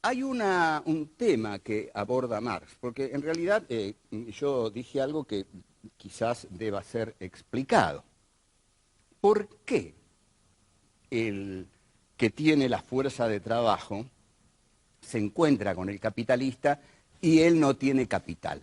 hay un tema que aborda Marx, porque en realidad yo dije algo que quizás deba ser explicado. ¿Por qué el que tiene la fuerza de trabajo se encuentra con el capitalista y él no tiene capital?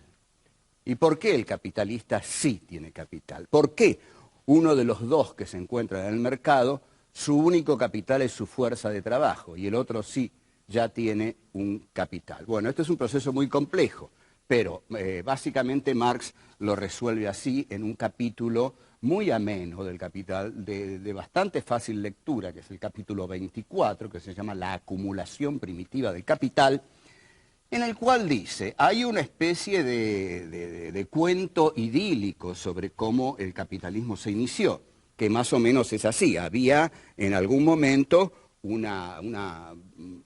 ¿Y por qué el capitalista sí tiene capital? ¿Por qué uno de los dos que se encuentran en el mercado, su único capital es su fuerza de trabajo y el otro sí ya tiene un capital? Bueno, esto es un proceso muy complejo, pero básicamente Marx lo resuelve así en un capítulo muy ameno del Capital, de bastante fácil lectura, que es el capítulo 24, que se llama La acumulación primitiva del capital, en el cual dice, hay una especie de cuento idílico sobre cómo el capitalismo se inició, que más o menos es así. Había en algún momento una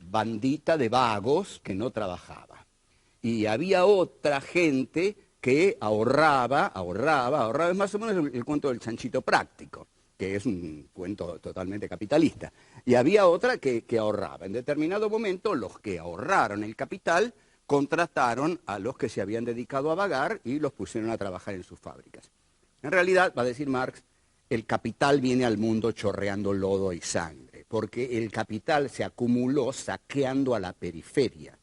bandita de vagos que no trabajaba. Y había otra gente que ahorraba, es más o menos el cuento del chanchito práctico, que es un cuento totalmente capitalista. Y había otra que ahorraba. En determinado momento, los que ahorraron el capital contrataron a los que se habían dedicado a vagar y los pusieron a trabajar en sus fábricas. En realidad, va a decir Marx, el capital viene al mundo chorreando lodo y sangre, porque el capital se acumuló saqueando a la periferia.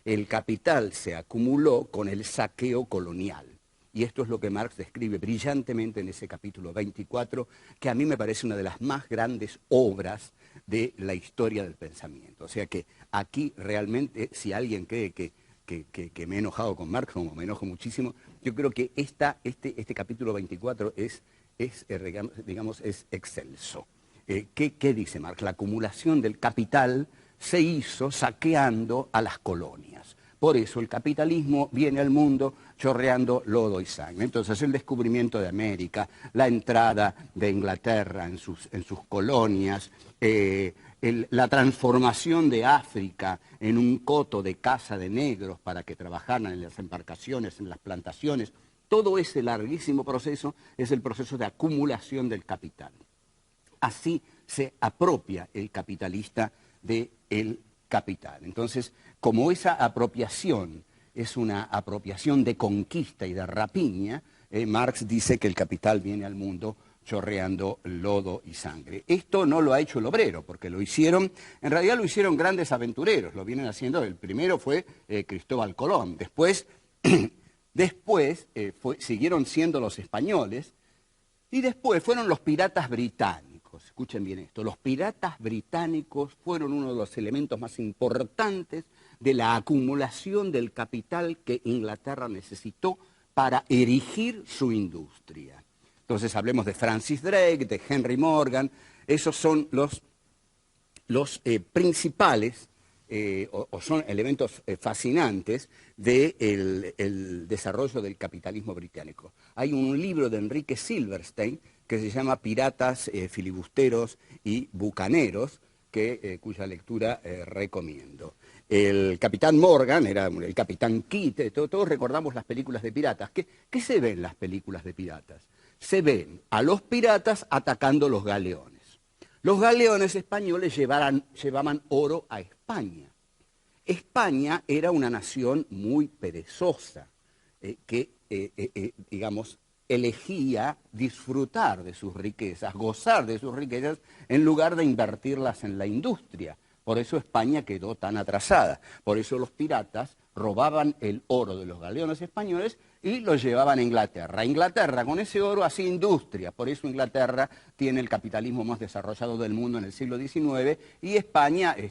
El capital se acumuló con el saqueo colonial. Y esto es lo que Marx describe brillantemente en ese capítulo 24, que a mí me parece una de las más grandes obras de la historia del pensamiento. O sea que aquí realmente, si alguien cree que me he enojado con Marx, como me enojo muchísimo, yo creo que este capítulo 24 es excelso. ¿Qué dice Marx? La acumulación del capital se hizo saqueando a las colonias. Por eso el capitalismo viene al mundo chorreando lodo y sangre. Entonces el descubrimiento de América, la entrada de Inglaterra en sus colonias, la transformación de África en un coto de caza de negros para que trabajaran en las embarcaciones, en las plantaciones, todo ese larguísimo proceso es el proceso de acumulación del capital. Así se apropia el capitalista del capital. Entonces, como esa apropiación es una apropiación de conquista y de rapiña, Marx dice que el capital viene al mundo chorreando lodo y sangre. Esto no lo ha hecho el obrero, porque lo hicieron, en realidad lo hicieron grandes aventureros, lo vienen haciendo, el primero fue Cristóbal Colón, después siguieron siendo los españoles, y después fueron los piratas británicos. Escuchen bien esto, los piratas británicos fueron uno de los elementos más importantes de la acumulación del capital que Inglaterra necesitó para erigir su industria. Entonces hablemos de Francis Drake, de Henry Morgan, esos son los principales o son elementos fascinantes del desarrollo del capitalismo británico. Hay un libro de Enrique Silverstein que se llama Piratas, Filibusteros y Bucaneros, cuya lectura recomiendo. El capitán Morgan era el capitán Kidd, todos recordamos las películas de piratas. ¿Qué se ve en las películas de piratas? Se ven a los piratas atacando los galeones. Los galeones españoles llevaban oro a España. España era una nación muy perezosa, digamos, elegía disfrutar de sus riquezas, gozar de sus riquezas, en lugar de invertirlas en la industria. Por eso España quedó tan atrasada. Por eso los piratas robaban el oro de los galeones españoles y lo llevaban a Inglaterra. Inglaterra con ese oro hacía industria, por eso Inglaterra tiene el capitalismo más desarrollado del mundo en el siglo XIX y España, en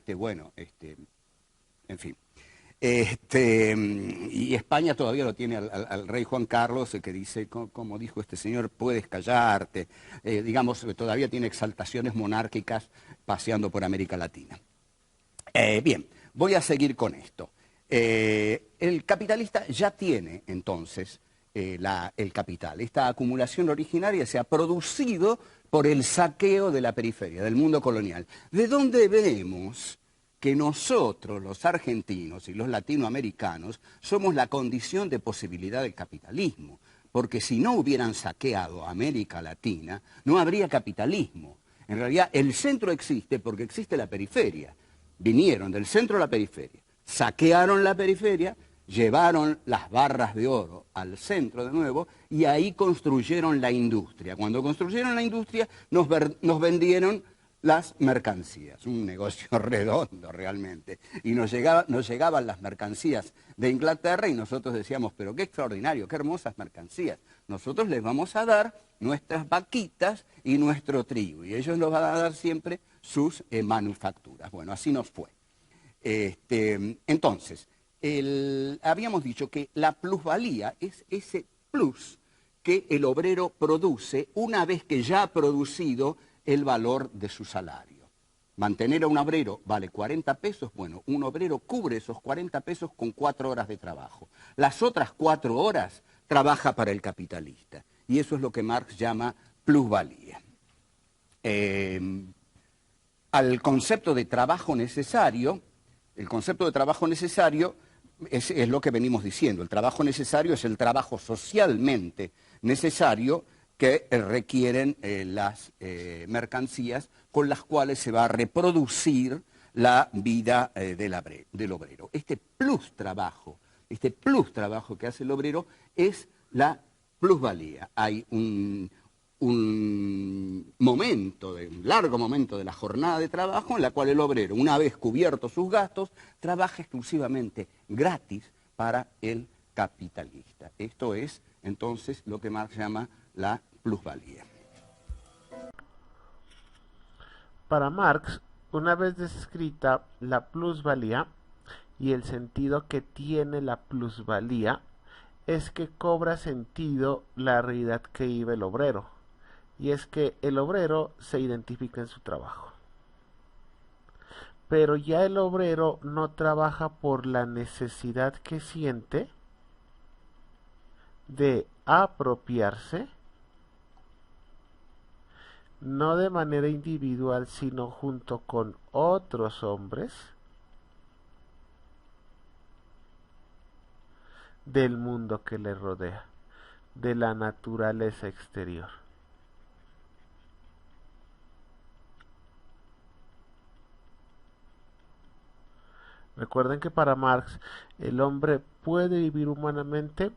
fin. Y España todavía lo tiene al rey Juan Carlos, que dice, como dijo este señor, puedes callarte, digamos, todavía tiene exaltaciones monárquicas paseando por América Latina. Bien, voy a seguir con esto. El capitalista ya tiene entonces el capital. Esta acumulación originaria se ha producido por el saqueo de la periferia, del mundo colonial. ¿De dónde vemos que nosotros, los argentinos y los latinoamericanos, somos la condición de posibilidad del capitalismo? Porque si no hubieran saqueado a América Latina, no habría capitalismo. En realidad, el centro existe porque existe la periferia. Vinieron del centro a la periferia. saquearon la periferia, llevaron las barras de oro al centro de nuevo y ahí construyeron la industria. Cuando construyeron la industria nos vendieron las mercancías, un negocio redondo realmente. Y nos llegaban las mercancías de Inglaterra y nosotros decíamos, pero qué extraordinario, qué hermosas mercancías. Nosotros les vamos a dar nuestras vaquitas y nuestro trigo, y ellos nos van a dar siempre sus manufacturas. Bueno, así nos fue. Entonces, habíamos dicho que la plusvalía es ese plus que el obrero produce una vez que ya ha producido el valor de su salario. Mantener a un obrero vale 40 pesos, bueno, un obrero cubre esos 40 pesos con 4 horas de trabajo. Las otras 4 horas trabaja para el capitalista. Y eso es lo que Marx llama plusvalía. Al concepto de trabajo necesario, el concepto de trabajo necesario es lo que venimos diciendo. El trabajo necesario es el trabajo socialmente necesario que requieren las mercancías con las cuales se va a reproducir la vida del obrero. Este plus trabajo que hace el obrero es la plusvalía. Hay un largo momento de la jornada de trabajo en la cual el obrero, una vez cubiertos sus gastos, trabaja exclusivamente gratis para el capitalista. Esto es, entonces, lo que Marx llama la plusvalía. Para Marx, una vez descrita la plusvalía y el sentido que tiene la plusvalía, es que cobra sentido la realidad que vive el obrero, y es que el obrero se identifica en su trabajo. Pero ya el obrero no trabaja por la necesidad que siente de apropiarse, no de manera individual, sino junto con otros hombres, del mundo que le rodea, de la naturaleza exterior. Recuerden que para Marx el hombre puede vivir humanamente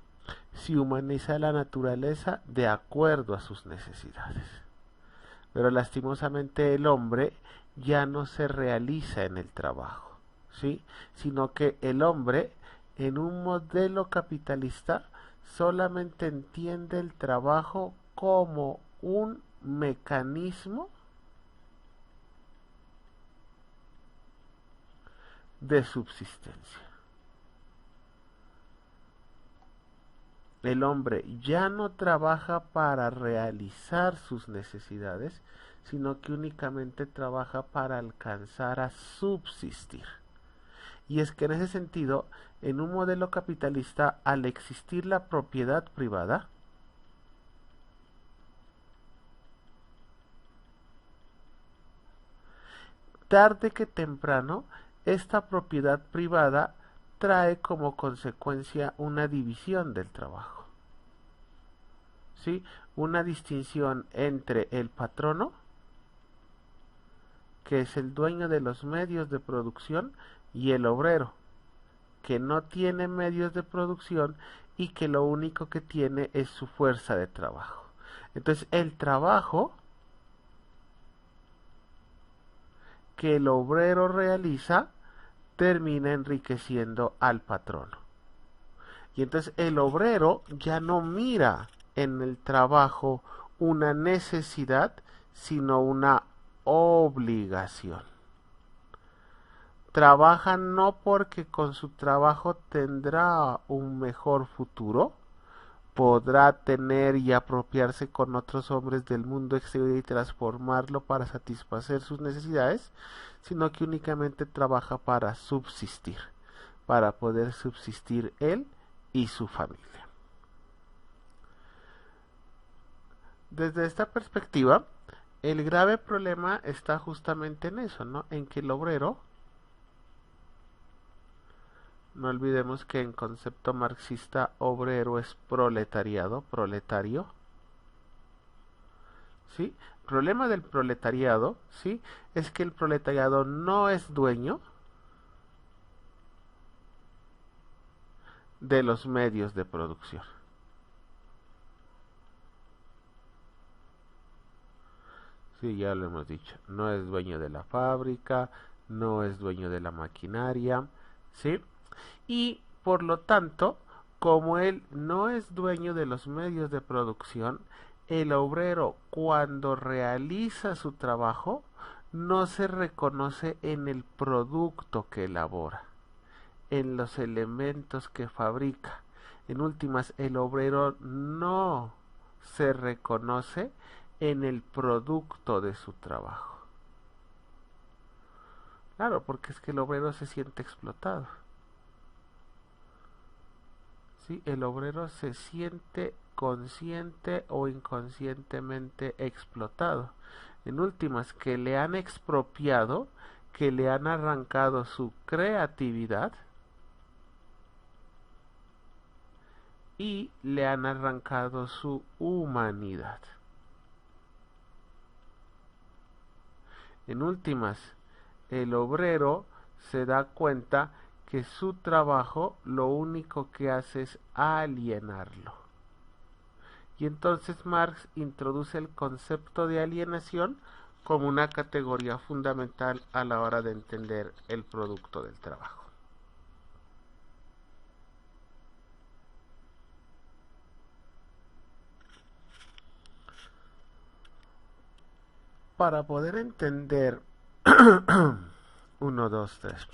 si humaniza la naturaleza de acuerdo a sus necesidades. Pero lastimosamente el hombre ya no se realiza en el trabajo, ¿sí? Sino que el hombre en un modelo capitalista solamente entiende el trabajo como un mecanismo de subsistencia. El hombre ya no trabaja para realizar sus necesidades, sino que únicamente trabaja para alcanzar a subsistir. Y es que en ese sentido, en un modelo capitalista, al existir la propiedad privada, tarde que temprano, esta propiedad privada trae como consecuencia una división del trabajo. ¿Sí? Una distinción entre el patrono, que es el dueño de los medios de producción, y el obrero, que no tiene medios de producción y que lo único que tiene es su fuerza de trabajo. Entonces, el trabajo que el obrero realiza termina enriqueciendo al patrono. Y entonces el obrero ya no mira en el trabajo una necesidad, sino una obligación. Trabaja no porque con su trabajo tendrá un mejor futuro, podrá tener y apropiarse con otros hombres del mundo exterior y transformarlo para satisfacer sus necesidades, sino que únicamente trabaja para subsistir, para poder subsistir él y su familia. Desde esta perspectiva, el grave problema está justamente en eso, ¿no? En que el obrero, no olvidemos que en concepto marxista obrero es proletariado, proletario, ¿sí? El problema del proletariado, ¿sí? Es que el proletariado no es dueño de los medios de producción. Sí, ya lo hemos dicho, no es dueño de la fábrica, no es dueño de la maquinaria, ¿sí? Y por lo tanto, como él no es dueño de los medios de producción, el obrero cuando realiza su trabajo no se reconoce en el producto que elabora, en los elementos que fabrica. En últimas, el obrero no se reconoce en el producto de su trabajo. Claro, porque es que el obrero se siente explotado. ¿Sí? El obrero se siente consciente o inconscientemente explotado. En últimas, que le han expropiado, que le han arrancado su creatividad y le han arrancado su humanidad. En últimas, el obrero se da cuenta que su trabajo lo único que hace es alienarlo. Y entonces Marx introduce el concepto de alienación como una categoría fundamental a la hora de entender el producto del trabajo. Para poder entender 1, 2, 3.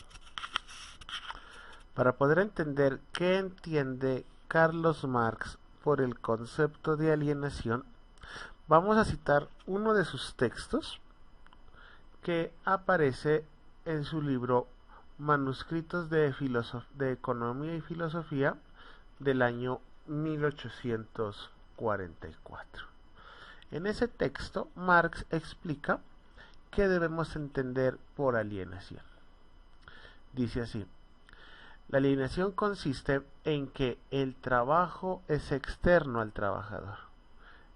Para poder entender qué entiende Carlos Marx por el concepto de alienación, vamos a citar uno de sus textos que aparece en su libro Manuscritos de Economía y Filosofía del año 1844. En ese texto, Marx explica qué debemos entender por alienación. Dice así: la alienación consiste en que el trabajo es externo al trabajador,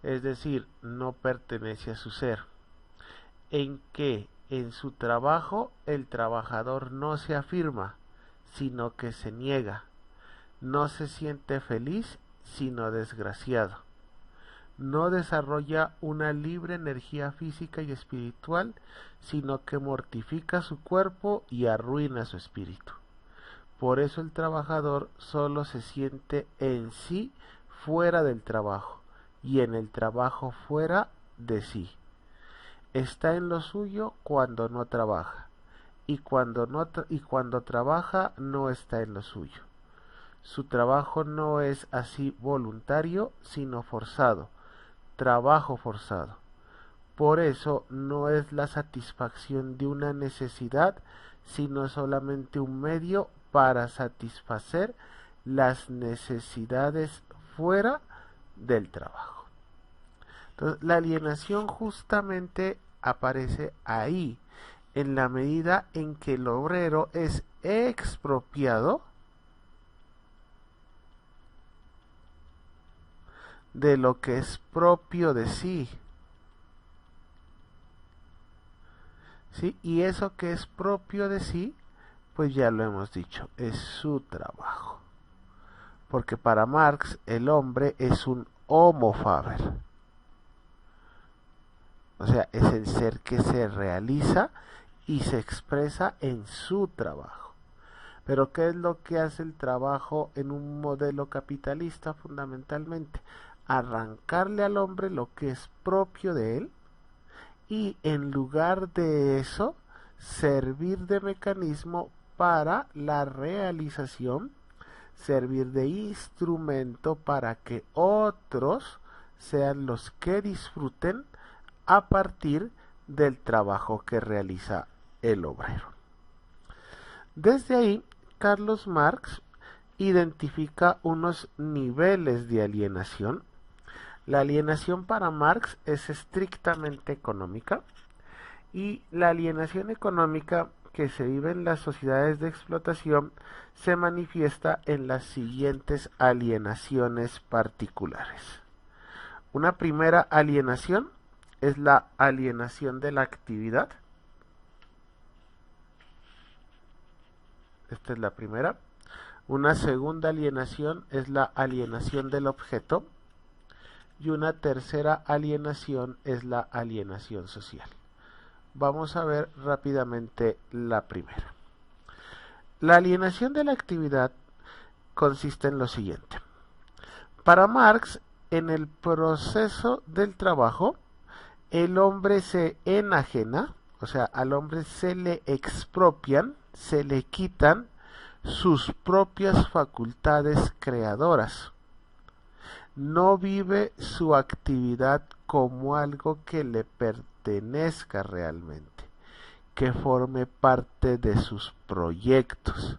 es decir, no pertenece a su ser, en que en su trabajo el trabajador no se afirma, sino que se niega, no se siente feliz, sino desgraciado, no desarrolla una libre energía física y espiritual, sino que mortifica su cuerpo y arruina su espíritu. Por eso el trabajador solo se siente en sí fuera del trabajo y en el trabajo fuera de sí. Está en lo suyo cuando no trabaja y cuando trabaja no está en lo suyo. Su trabajo no es así voluntario, sino forzado, trabajo forzado. Por eso no es la satisfacción de una necesidad, sino solamente un medio para satisfacer las necesidades fuera del trabajo. Entonces, la alienación justamente aparece ahí, en la medida en que el obrero es expropiado de lo que es propio de sí. ¿Sí? Y eso que es propio de sí, pues ya lo hemos dicho, es su trabajo. Porque para Marx el hombre es un homo faber. O sea, es el ser que se realiza y se expresa en su trabajo. Pero ¿qué es lo que hace el trabajo en un modelo capitalista fundamentalmente? Arrancarle al hombre lo que es propio de él y en lugar de eso servir de mecanismo para la realización, servir de instrumento para que otros sean los que disfruten a partir del trabajo que realiza el obrero. Desde ahí, Carlos Marx identifica unos niveles de alienación. La alienación para Marx es estrictamente económica y la alienación económica que se vive en las sociedades de explotación se manifiesta en las siguientes alienaciones particulares. Una primera alienación es la alienación de la actividad. Esta es la primera. Una segunda alienación es la alienación del objeto y una tercera alienación es la alienación social. Vamos a ver rápidamente la primera. La alienación de la actividad consiste en lo siguiente. Para Marx, en el proceso del trabajo, el hombre se enajena, o sea, al hombre se le expropian, se le quitan sus propias facultades creadoras. No vive su actividad como algo que le pertenezca realmente, que forme parte de sus proyectos,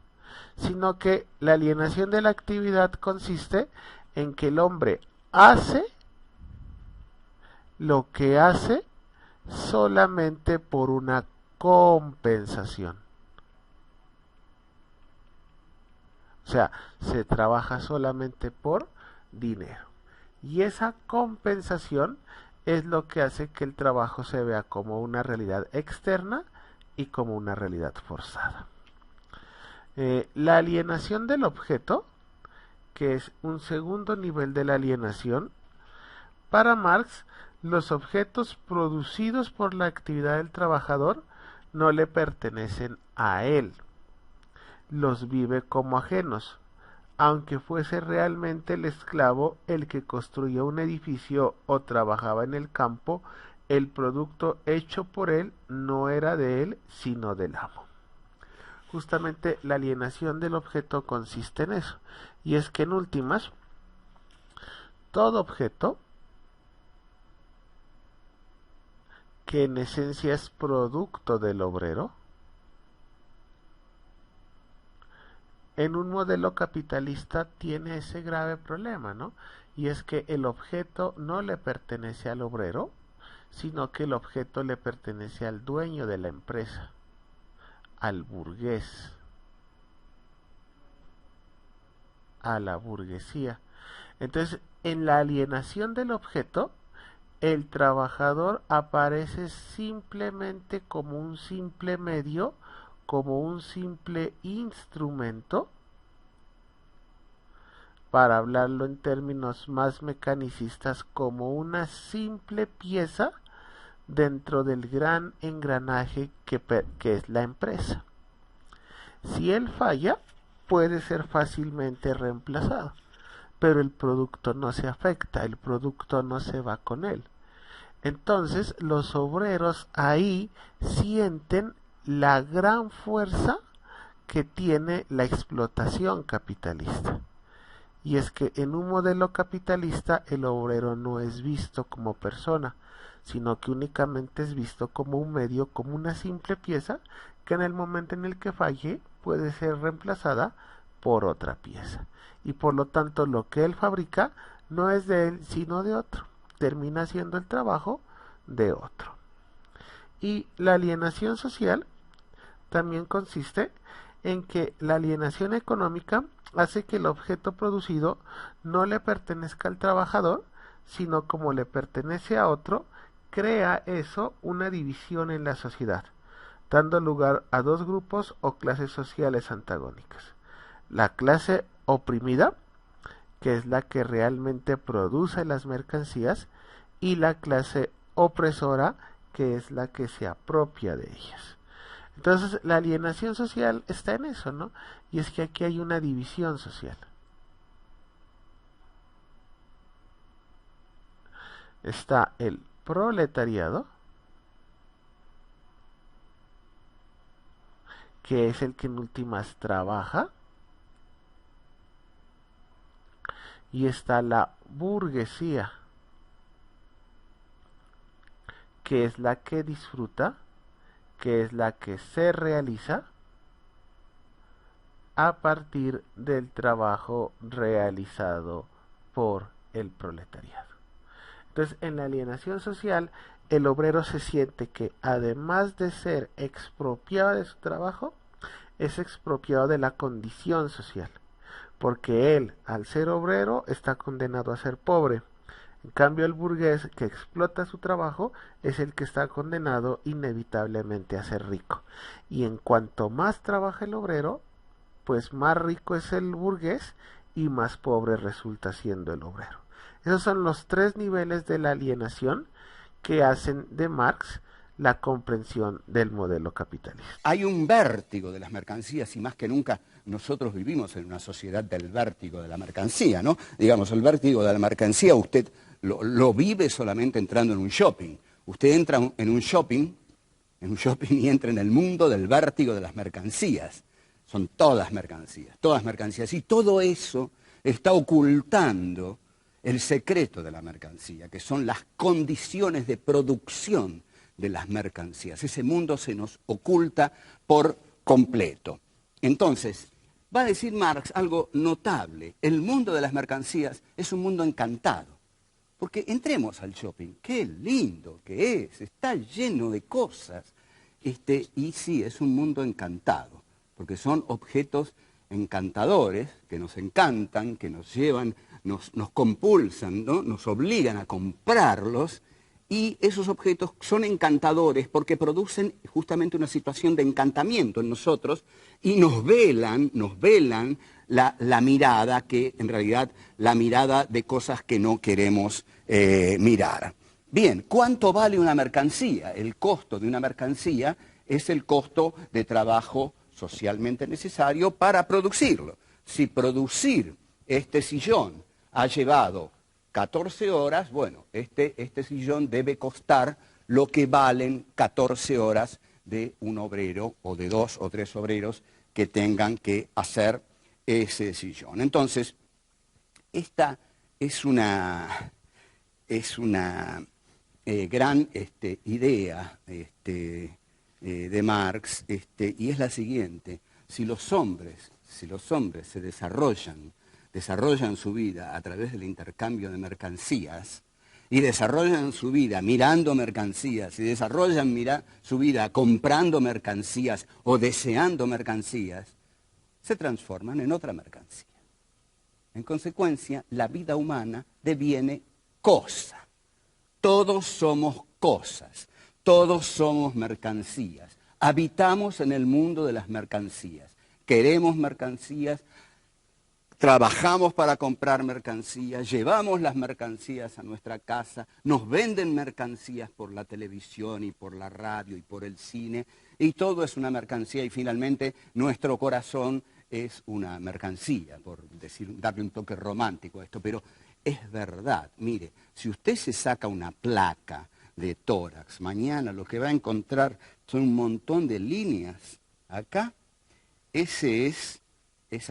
sino que la alienación de la actividad consiste en que el hombre hace lo que hace solamente por una compensación. O sea, se trabaja solamente por dinero. Y esa compensación es lo que hace que el trabajo se vea como una realidad externa y como una realidad forzada. La alienación del objeto, que es un segundo nivel de la alienación, para Marx, los objetos producidos por la actividad del trabajador no le pertenecen a él. Los vive como ajenos, aunque fuese realmente el esclavo el que construía un edificio o trabajaba en el campo, el producto hecho por él no era de él, sino del amo. Justamente la alienación del objeto consiste en eso, y es que en últimas, todo objeto que en esencia es producto del obrero, en un modelo capitalista tiene ese grave problema, ¿no? Y es que el objeto no le pertenece al obrero, sino que el objeto le pertenece al dueño de la empresa, al burgués, a la burguesía. Entonces, en la alienación del objeto, el trabajador aparece simplemente como un simple medio, como un simple instrumento, para hablarlo en términos más mecanicistas, como una simple pieza dentro del gran engranaje que es la empresa. Si él falla, puede ser fácilmente reemplazado, pero el producto no se afecta, el producto no se va con él. Entonces los obreros ahí sienten la gran fuerza que tiene la explotación capitalista. Y es que en un modelo capitalista el obrero no es visto como persona, sino que únicamente es visto como un medio, como una simple pieza que en el momento en el que falle puede ser reemplazada por otra pieza. Y por lo tanto lo que él fabrica no es de él, sino de otro. Termina siendo el trabajo de otro. Y la alienación social también consiste en que la alienación económica hace que el objeto producido no le pertenezca al trabajador, sino como le pertenece a otro, crea eso una división en la sociedad, dando lugar a dos grupos o clases sociales antagónicas. La clase oprimida, que es la que realmente produce las mercancías, y la clase opresora, que es la que se apropia de ellas. Entonces, la alienación social está en eso, ¿no? Y es que aquí hay una división social. Está el proletariado, que es el que en últimas trabaja, y está la burguesía, que es la que disfruta, que es la que se realiza a partir del trabajo realizado por el proletariado. Entonces, en la alienación social, el obrero se siente que además de ser expropiado de su trabajo, es expropiado de la condición social, porque él, al ser obrero, está condenado a ser pobre. En cambio, el burgués que explota su trabajo es el que está condenado inevitablemente a ser rico. Y en cuanto más trabaja el obrero, pues más rico es el burgués y más pobre resulta siendo el obrero. Esos son los tres niveles de la alienación que hacen de Marx la comprensión del modelo capitalista. Hay un vértigo de las mercancías y más que nunca nosotros vivimos en una sociedad del vértigo de la mercancía, ¿no? Digamos, el vértigo de la mercancía usted lo vive solamente entrando en un shopping. Usted entra en un shopping y entra en el mundo del vértigo de las mercancías. Son todas mercancías. Y todo eso está ocultando el secreto de la mercancía, que son las condiciones de producción de las mercancías. Ese mundo se nos oculta por completo. Entonces, va a decir Marx algo notable. El mundo de las mercancías es un mundo encantado. Porque entremos al shopping, qué lindo que es, está lleno de cosas. Y sí, es un mundo encantado, porque son objetos encantadores que nos encantan, que nos llevan, nos compulsan, ¿no? Nos obligan a comprarlos. Y esos objetos son encantadores porque producen justamente una situación de encantamiento en nosotros y nos velan la mirada, que en realidad la mirada de cosas que no queremos mirar. Bien, ¿cuánto vale una mercancía? El costo de una mercancía es el costo de trabajo socialmente necesario para producirlo. Si producir este sillón ha llevado 14 horas, bueno, este sillón debe costar lo que valen 14 horas de un obrero o de 2 o 3 obreros que tengan que hacer ese sillón. Entonces, esta es una gran idea de Marx, y es la siguiente: si los hombres se desarrollan su vida a través del intercambio de mercancías, y desarrollan su vida mirando mercancías, y desarrollan su vida comprando mercancías o deseando mercancías, se transforman en otra mercancía. En consecuencia, la vida humana deviene cosa. Todos somos cosas, todos somos mercancías. Habitamos en el mundo de las mercancías. Queremos mercancías, trabajamos para comprar mercancías, llevamos las mercancías a nuestra casa, nos venden mercancías por la televisión y por la radio y por el cine, y todo es una mercancía, y finalmente nuestro corazón es una mercancía, por darle un toque romántico a esto, pero es verdad. Mire, si usted se saca una placa de tórax, mañana lo que va a encontrar son un montón de líneas acá. Esa es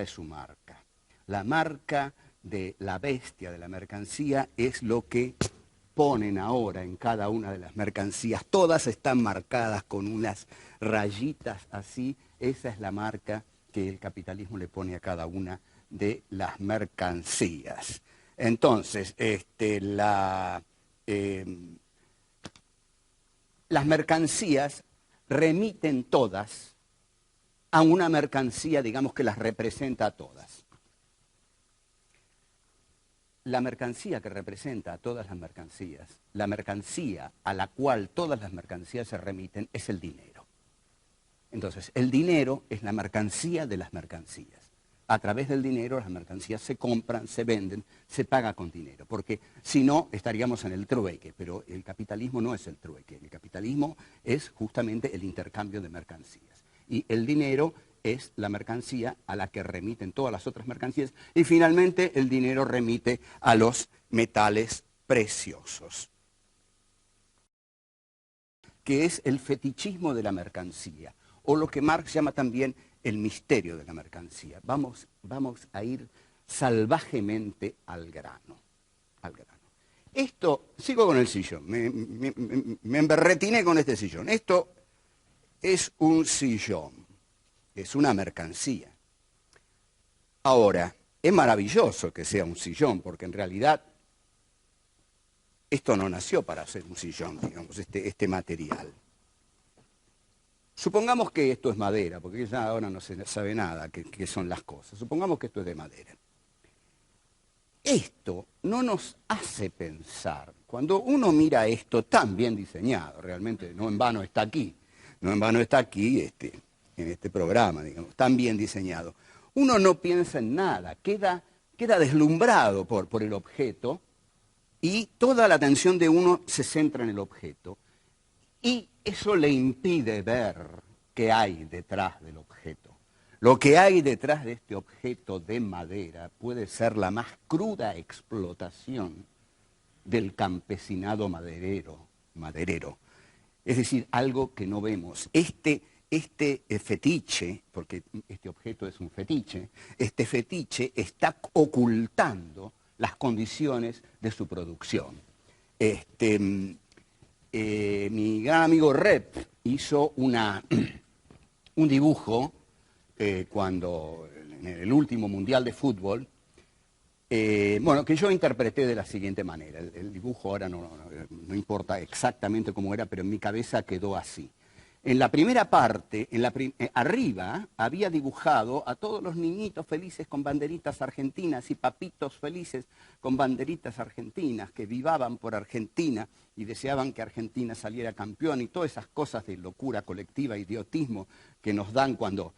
su marca. La marca de la bestia de la mercancía es lo que ponen ahora en cada una de las mercancías. Todas están marcadas con unas rayitas así. Esa es la marca que el capitalismo le pone a cada una de las mercancías. Entonces, las mercancías remiten todas a una mercancía, digamos, que las representa a todas. La mercancía que representa a todas las mercancías, la mercancía a la cual todas las mercancías se remiten, es el dinero. Entonces, el dinero es la mercancía de las mercancías. A través del dinero las mercancías se compran, se venden, se paga con dinero, porque si no estaríamos en el trueque, pero el capitalismo no es el trueque, el capitalismo es justamente el intercambio de mercancías. Y el dinero es la mercancía a la que remiten todas las otras mercancías, y finalmente el dinero remite a los metales preciosos, que es el fetichismo de la mercancía, o lo que Marx llama también el misterio de la mercancía. Vamos a ir salvajemente al grano. Esto, sigo con el sillón, me emberretiné con este sillón. Esto es un sillón, es una mercancía. Ahora, es maravilloso que sea un sillón, porque en realidad esto no nació para ser un sillón, digamos, este material. Supongamos que esto es madera, porque ya ahora no se sabe nada qué son las cosas. Supongamos que esto es de madera. Esto no nos hace pensar, cuando uno mira esto tan bien diseñado, realmente no en vano está aquí, en este programa, digamos, tan bien diseñado. uno no piensa en nada, queda deslumbrado por el objeto y toda la atención de uno se centra en el objeto. Y eso le impide ver qué hay detrás del objeto. Lo que hay detrás de este objeto de madera puede ser la más cruda explotación del campesinado maderero. Es decir, algo que no vemos. Este fetiche, porque este objeto es un fetiche, este fetiche está ocultando las condiciones de su producción. Mi gran amigo Rep hizo un dibujo cuando en el último Mundial de Fútbol, bueno, que yo interpreté de la siguiente manera. El dibujo ahora no importa exactamente cómo era, pero en mi cabeza quedó así. En la primera parte, arriba, había dibujado a todos los niñitos felices con banderitas argentinas y papitos felices con banderitas argentinas que vivaban por Argentina y deseaban que Argentina saliera campeón y todas esas cosas de locura colectiva, idiotismo que nos dan cuando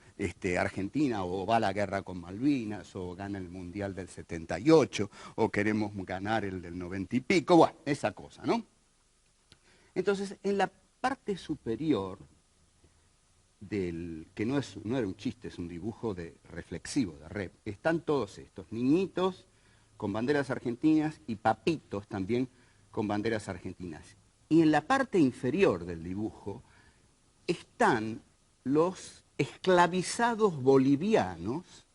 Argentina o va a la guerra con Malvinas o gana el Mundial del 78 o queremos ganar el del 90 y pico, bueno, esa cosa, ¿no? Entonces, en la parte superior que no era un chiste, es un dibujo reflexivo de Rep, están todos estos niñitos con banderas argentinas y papitos también con banderas argentinas. Y en la parte inferior del dibujo están los esclavizados bolivianos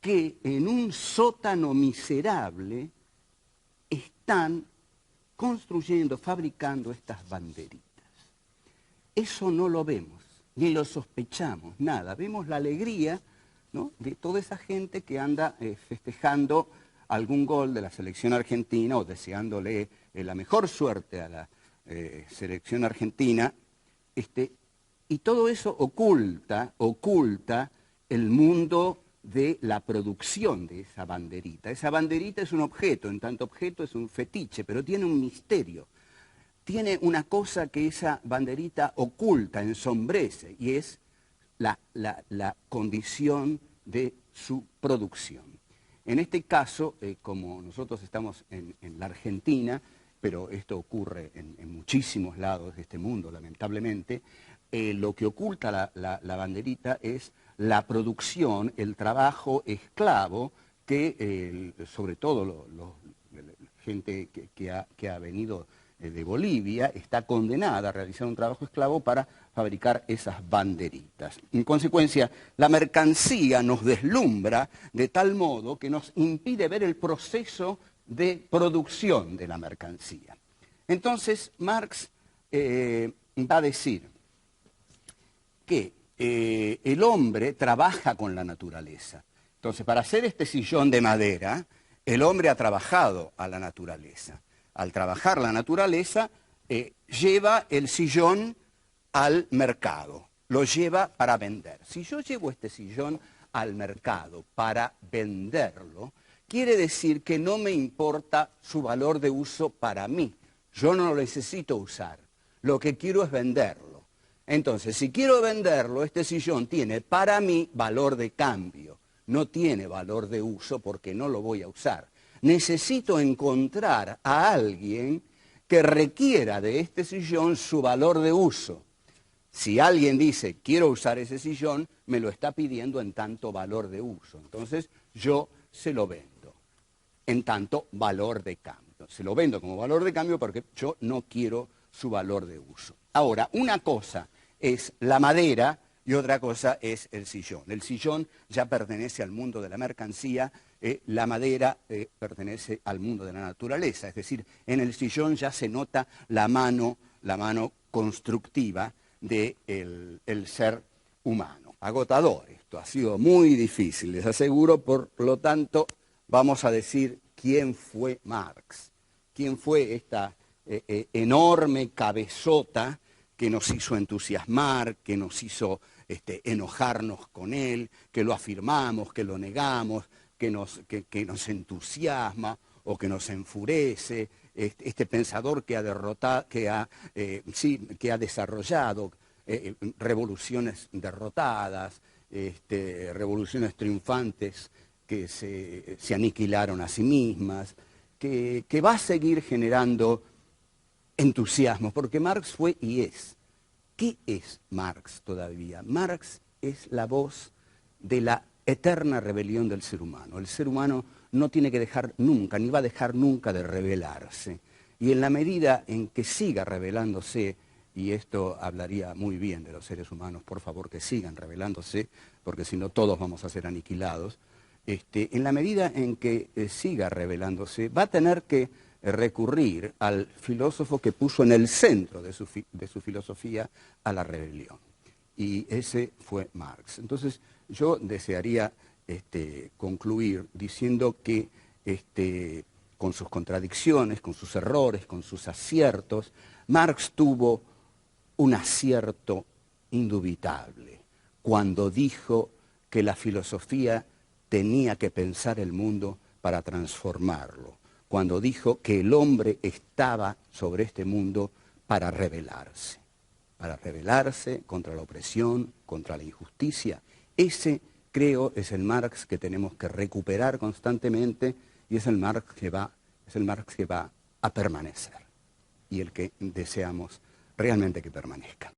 que en un sótano miserable están construyendo, fabricando estas banderitas. Eso no lo vemos, ni lo sospechamos, nada. Vemos la alegría, ¿no?, de toda esa gente que anda festejando algún gol de la selección argentina o deseándole la mejor suerte a la selección argentina. Y todo eso oculta el mundo de la producción de esa banderita. Esa banderita es un objeto, en tanto objeto es un fetiche, pero tiene un misterio. Tiene una cosa que esa banderita oculta, ensombrece, y es la condición de su producción. En este caso, como nosotros estamos en la Argentina, pero esto ocurre en muchísimos lados de este mundo, lamentablemente, lo que oculta la banderita es la producción, el trabajo esclavo que, sobre todo la gente que ha venido de Bolivia, está condenada a realizar un trabajo esclavo para fabricar esas banderitas. En consecuencia, la mercancía nos deslumbra de tal modo que nos impide ver el proceso de producción de la mercancía. Entonces, Marx va a decir que el hombre trabaja con la naturaleza. Entonces, para hacer este sillón de madera, el hombre ha trabajado a la naturaleza. Al trabajar la naturaleza, lleva el sillón al mercado, lo lleva para vender. Si yo llevo este sillón al mercado para venderlo, quiere decir que no me importa su valor de uso para mí. Yo no lo necesito usar, lo que quiero es venderlo. Entonces, si quiero venderlo, este sillón tiene para mí valor de cambio, no tiene valor de uso porque no lo voy a usar. Necesito encontrar a alguien que requiera de este sillón su valor de uso. Si alguien dice, quiero usar ese sillón, me lo está pidiendo en tanto valor de uso. Entonces, yo se lo vendo en tanto valor de cambio. Se lo vendo como valor de cambio porque yo no quiero su valor de uso. Ahora, una cosa es la madera y otra cosa es el sillón. El sillón ya pertenece al mundo de la mercancía, la madera pertenece al mundo de la naturaleza. Es decir, en el sillón ya se nota la mano constructiva del ser humano. Agotador esto, ha sido muy difícil, les aseguro, por lo tanto vamos a decir quién fue Marx, quién fue esta enorme cabezota que nos hizo entusiasmar, que nos hizo enojarnos con él, que lo afirmamos, que lo negamos, que nos entusiasma o que nos enfurece, este pensador que ha desarrollado revoluciones derrotadas, revoluciones triunfantes que se aniquilaron a sí mismas, que va a seguir generando entusiasmo, porque Marx fue y es. ¿Qué es Marx todavía? Marx es la voz de la eterna rebelión del ser humano. El ser humano no tiene que dejar nunca, ni va a dejar nunca de rebelarse. Y en la medida en que siga rebelándose, y esto hablaría muy bien de los seres humanos, por favor que sigan rebelándose, porque si no todos vamos a ser aniquilados, en la medida en que siga rebelándose, va a tener que recurrir al filósofo que puso en el centro de su filosofía a la rebelión. Y ese fue Marx. Entonces, yo desearía concluir diciendo que con sus contradicciones, con sus errores, con sus aciertos, Marx tuvo un acierto indubitable cuando dijo que la filosofía tenía que pensar el mundo para transformarlo, cuando dijo que el hombre estaba sobre este mundo para rebelarse contra la opresión, contra la injusticia. Ese, creo, es el Marx que tenemos que recuperar constantemente y es el Marx que va a permanecer y el que deseamos realmente que permanezca.